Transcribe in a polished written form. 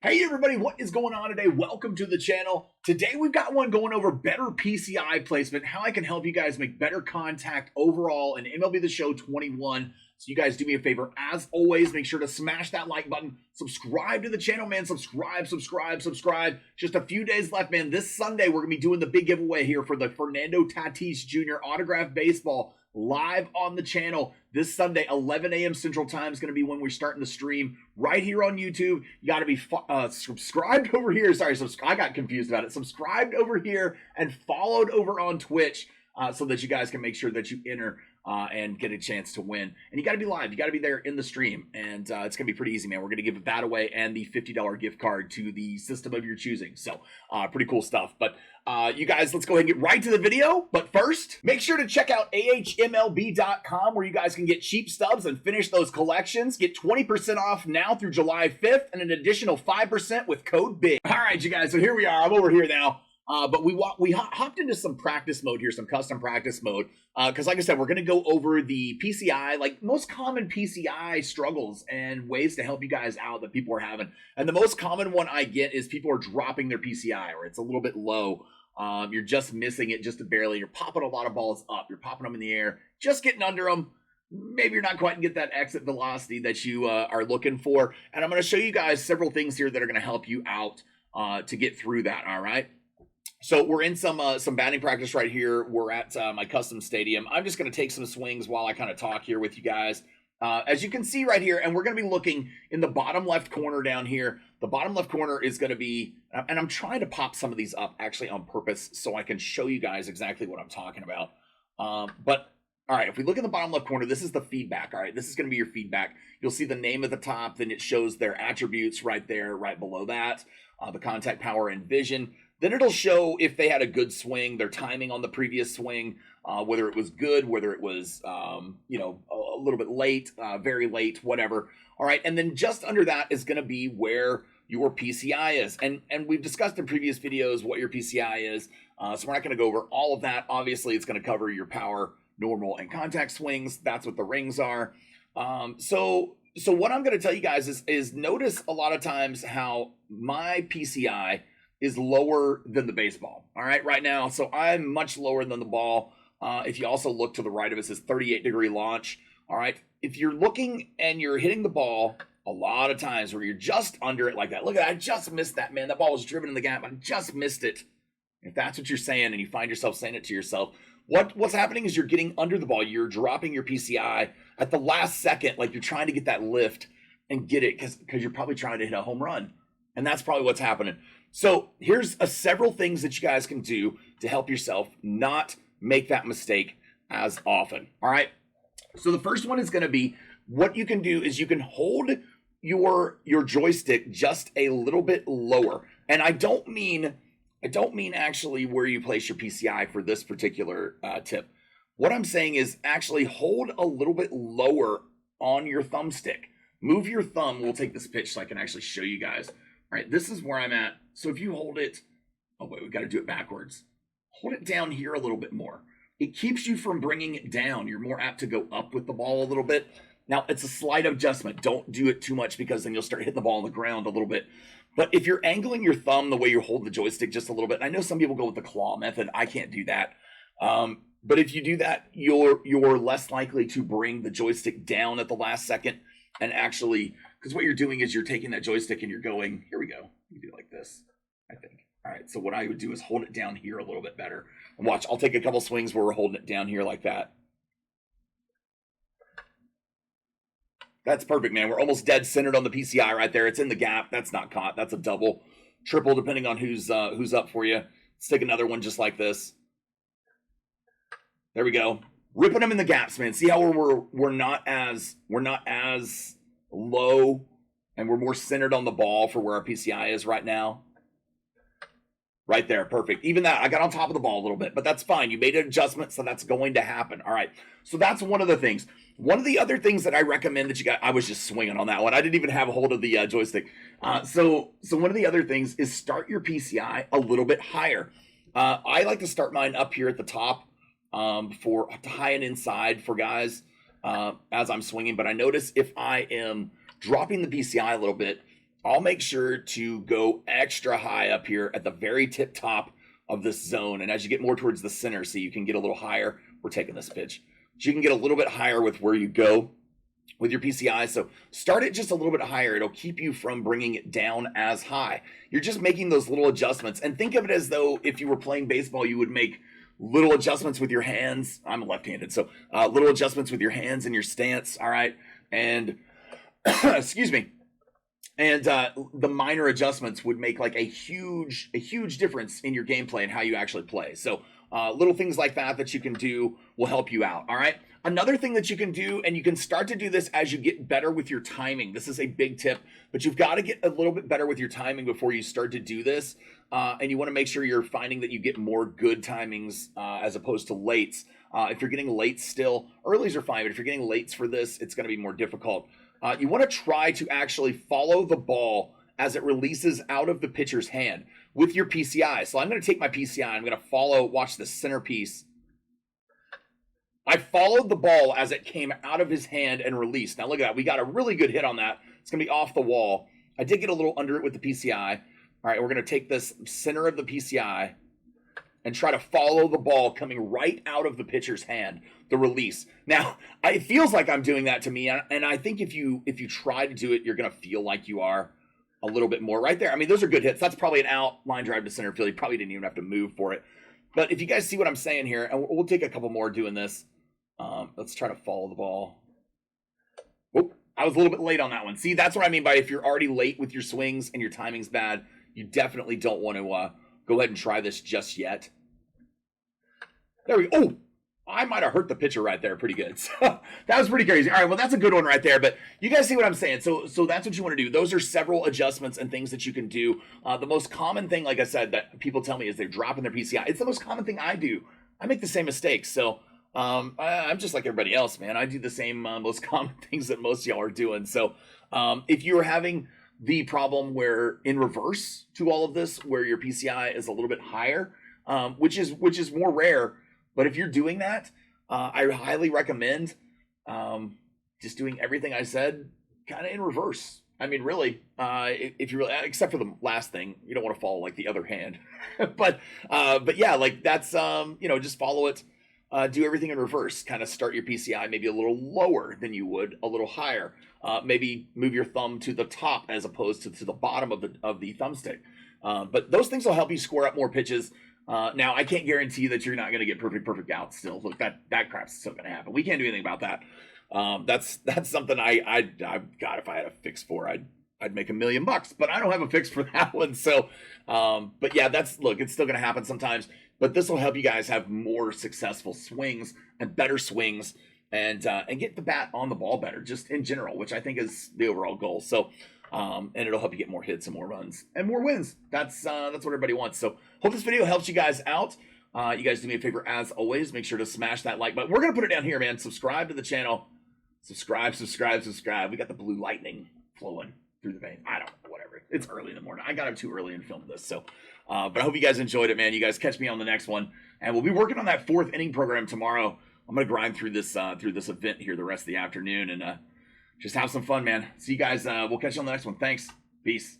Hey everybody, what is going on today? Welcome to the channel. Today we've got one going over better PCI placement, how I can help you guys make better contact overall in MLB The Show 21. So you guys do me a favor, as always, make sure to smash that like button, subscribe to the channel, man, subscribe. Just a few days left, man. This Sunday we're gonna be doing the big giveaway here for the Fernando Tatis Jr. autographed baseball live on the channel this Sunday, 11 a.m. Central Time is going to be when we're starting the stream right here on YouTube. You got to be subscribed over here. Sorry, I got confused about it. Subscribed over here and followed over on Twitch so that you guys can make sure that you enter and get a chance to win. And you got to be live. You got to be there in the stream. And it's going to be pretty easy, man. We're going to give that away and the $50 gift card to the system of your choosing. So pretty cool stuff. But you guys, let's go ahead and get right to the video. But first, make sure to check out ahmlb.com where you guys can get cheap stubs and finish those collections. Get 20% off now through July 5th and an additional 5% with code BIG. All right, you guys, so here we are. I'm over here now. But we hopped into some practice mode here, some custom practice mode, because like I said, we're going to go over the PCI, like most common PCI struggles and ways to help you guys out that people are having. And the most common one I get is people are dropping their PCI or it's a little bit low. You're just missing it just barely. You're popping a lot of balls up. You're popping them in the air, just getting under them. Maybe you're not quite get that exit velocity that you are looking for. And I'm going to show you guys several things here that are going to help you out to get through that. All right. So we're in some batting practice right here. We're at my custom stadium. I'm just going to take some swings while I kind of talk here with you guys. As you can see right here, and we're going to be looking in the bottom left corner down here. The bottom left corner is going to be, and I'm trying to pop some of these up actually on purpose so I can show you guys exactly what I'm talking about. But all right, if we look in the bottom left corner, this is the feedback. All right, this is going to be your feedback. You'll see the name at the top, then it shows their attributes right there, right below that, the contact power and vision. Then it'll show if they had a good swing, their timing on the previous swing, whether it was good, whether it was, you know, a little bit late, very late, whatever. All right, and then just under that is going to be where your PCI is. And we've discussed in previous videos what your PCI is, so we're not going to go over all of that. Obviously, it's going to cover your power, normal, and contact swings. That's what the rings are. So what I'm going to tell you guys is notice a lot of times how my PCI is lower than the baseball. All right, right now. So I'm much lower than the ball. If you also look to the right of us, is 38-degree launch. All right, if you're looking and you're hitting the ball a lot of times where you're just under it like that. Look at that, I just missed that, man. That ball was driven in the gap. I just missed it. If that's what you're saying and you find yourself saying it to yourself, what's happening is you're getting under the ball. You're dropping your PCI at the last second, like you're trying to get that lift and get it because you're probably trying to hit a home run. And that's probably what's happening. So here's several things that you guys can do to help yourself not make that mistake as often. All right. So the first one is going to be what you can do is you can hold your joystick just a little bit lower. And I don't mean actually where you place your PCI for this particular tip. What I'm saying is actually hold a little bit lower on your thumbstick. Move your thumb. We'll take this pitch so I can actually show you guys. All right, this is where I'm at. So if you hold it, oh wait, we got to do it backwards. Hold it down here a little bit more. It keeps you from bringing it down. You're more apt to go up with the ball a little bit. Now, it's a slight adjustment. Don't do it too much because then you'll start hitting the ball on the ground a little bit. But if you're angling your thumb the way you hold the joystick just a little bit, I know some people go with the claw method. I can't do that. But if you do that, you're less likely to bring the joystick down at the last second and actually, because what you're doing is you're taking that joystick and you're going, here we go. You do it like this, I think. All right, so what I would do is hold it down here a little bit better. And watch, I'll take a couple swings where we're holding it down here like that. That's perfect, man. We're almost dead centered on the PCI right there. It's in the gap. That's not caught. That's a double, triple, depending on who's up for you. Let's take another one just like this. There we go. Ripping them in the gaps, man. See how we're not as low and we're more centered on the ball for where our PCI is right now. Right there, perfect. Even that, I got on top of the ball a little bit, but that's fine. You made an adjustment, so that's going to happen. All right, so that's one of the things. One of the other things that I recommend that you guys, I was just swinging on that one. I didn't even have a hold of the joystick. So one of the other things is start your PCI a little bit higher. I like to start mine up here at the top for high and inside for guys as I'm swinging, but I notice if I am dropping the PCI a little bit, I'll make sure to go extra high up here at the very tip top of this zone. And as you get more towards the center, so you can get a little higher, we're taking this pitch. So you can get a little bit higher with where you go with your PCI. So start it just a little bit higher. It'll keep you from bringing it down as high. You're just making those little adjustments. And think of it as though if you were playing baseball, you would make little adjustments with your hands. I'm left-handed, so little adjustments with your hands and your stance, all right? And, excuse me. And the minor adjustments would make like a huge difference in your gameplay and how you actually play. So little things like that you can do will help you out, all right? Another thing that you can do, and you can start to do this as you get better with your timing. This is a big tip, but you've got to get a little bit better with your timing before you start to do this. And you want to make sure you're finding that you get more good timings as opposed to lates. If you're getting lates still, earlies are fine, but if you're getting lates for this, it's going to be more difficult. You want to try to actually follow the ball as it releases out of the pitcher's hand with your PCI. So I'm going to take my PCI. I'm going to follow, watch the centerpiece. I followed the ball as it came out of his hand and released. Now look at that. We got a really good hit on that. It's going to be off the wall. I did get a little under it with the PCI. All right, we're going to take this center of the PCI and try to follow the ball coming right out of the pitcher's hand, the release. Now, it feels like I'm doing that to me, and I think if you try to do it, you're going to feel like you are a little bit more right there. I mean, those are good hits. That's probably an out line drive to center field. You probably didn't even have to move for it. But if you guys see what I'm saying here, and we'll take a couple more doing this. Let's try to follow the ball. Oh, I was a little bit late on that one. See, that's what I mean by if you're already late with your swings and your timing's bad, you definitely don't want to go ahead and try this just yet. There we go. Oh, I might have hurt the pitcher right there pretty good. So that was pretty crazy. All right, well, that's a good one right there. But you guys see what I'm saying. So that's what you want to do. Those are several adjustments and things that you can do. The most common thing, like I said, that people tell me is they're dropping their PCI. It's the most common thing I do. I make the same mistakes. So I'm just like everybody else, man. I do the same most common things that most of y'all are doing. So if you're having the problem where in reverse to all of this, where your PCI is a little bit higher, which is more rare, but if you're doing that, I highly recommend just doing everything I said kind of in reverse. I mean, really, if you really, except for the last thing, you don't want to follow like the other hand, but yeah, like that's just follow it. Do everything in reverse. Kind of start your PCI maybe a little lower than you would, a little higher. Maybe move your thumb to the top as opposed to the bottom of the thumbstick. But those things will help you square up more pitches. Now, I can't guarantee that you're not going to get perfect outs still. Look, that crap's still going to happen. We can't do anything about that. That's something I've got. If I had a fix for, I'd make $1 million, but I don't have a fix for that one. So, but yeah, look, it's still going to happen sometimes. But this will help you guys have more successful swings and better swings, and get the bat on the ball better, just in general, which I think is the overall goal. So, and it'll help you get more hits and more runs and more wins. That's what everybody wants. So, hope this video helps you guys out. You guys do me a favor as always. Make sure to smash that like button. We're gonna put it down here, man. Subscribe to the channel. Subscribe. We got the blue lightning flowing through the vein. I don't know, whatever. It's early in the morning. I got up too early and filmed this. So, but I hope you guys enjoyed it, man. You guys catch me on the next one, and we'll be working on that 4th inning program tomorrow. I'm gonna grind through this event here the rest of the afternoon and just have some fun, man. See you guys. We'll catch you on the next one. Thanks. Peace.